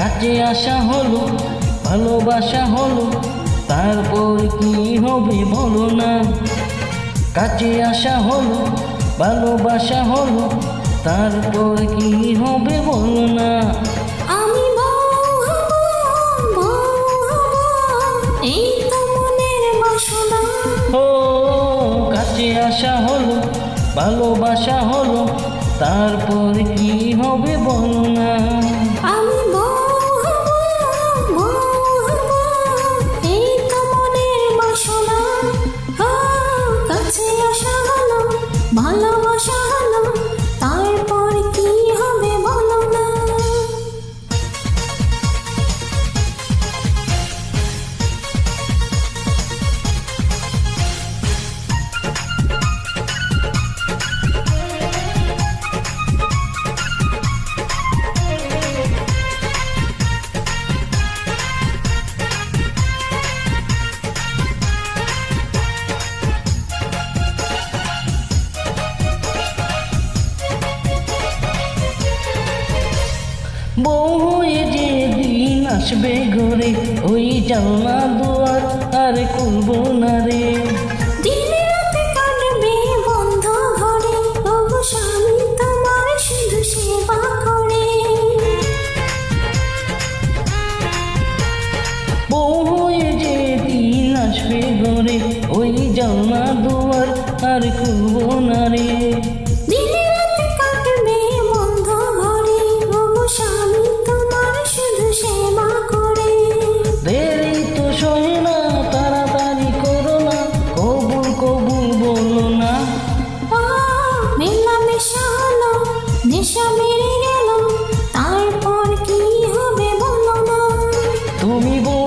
কাছে আসা হলো, ভালোবাসা হলো, তারপর কি হবে বলো না। কাছে আসা হলো, ভালোবাসা হলো, তারপর কি হবে বলো না। আমি বউ হব, এই তো মনের বাসনা। ও কাছে আসা হলো, ভালোবাসা হলো, তারপর কি হবে বলো না। আমি বউ হব, এই তো মনের বাসনা। কাছে আসা হলো, ভালোবাসা হলো, তারপর কি হবে বলো না। বউ হয়ে যে দিন আসবে ঘরে, ওই জানলা দুয়ার আর খুলবো না রে। দিনে রাতে কাটবে বন্ধ ঘরে, ওগো স্বামী তোমার শুধু সেবা করে। বউ হয়ে যে দিন আসবে ঘরে, ওই জানলা দুয়ার আর খুলবো না রে। দিনে রাতে কাটবে বন্ধ ঘরে, ওগো স্বামী তোমার শুধু সেবা করে। দেরি তো সয় না, তাড়াতাড়ি করো না, কবুল কবুল বলো না। মেলামেশা হলো, নেশা বেড়ে গেল, তারপর কি হবে বলো না। তুমি বউ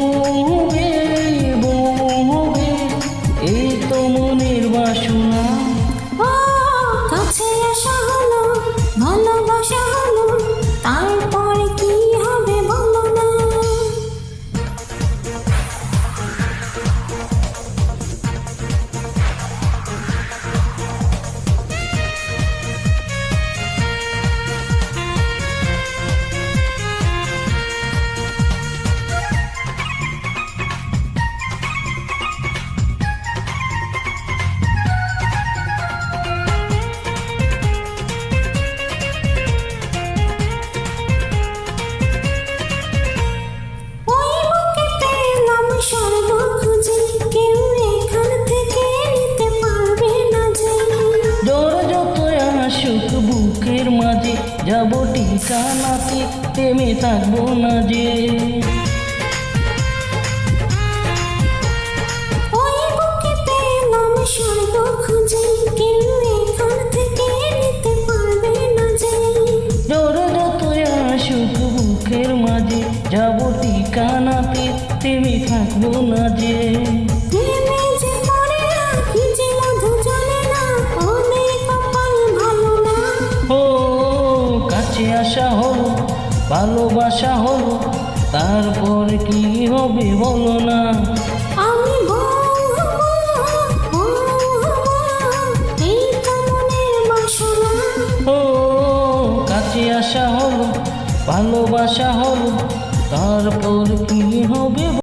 হবে, এই তো মনের বাসনা। কাছে আসা হলো, ভালোবাসা হলো, তারপর কি হবে বলো না। ওই বুকে পেলাম স্বর্গ খুঁজে, কেউ এখান থেকে নিতে পারবে না যে। জ্বর যতই আসুক বুকের মাঝে, যাব ঠিকানাতে, থেমে থাকবো না যে। ওই বুকে পেলাম স্বর্গ খুঁজে, কেউ এখান থেকে নিতে পারবে না যে। জ্বর যতই আসুক বুকের মাঝে, যাব ঠিকানাতে, থেমে থাকবো না যে। প্রেমে যে পড়ে না, কি যে মধু চলে না, ওদের কপাল ভালো না। ও কাছে আসা হলো, ভালোবাসা হলো, তারপর কি হবে বলো না। আমি বউ হব, এই তো মনের বাসনা। ও কাছে আসা হলো, ভালোবাসা হলো, তারপর কি হবে।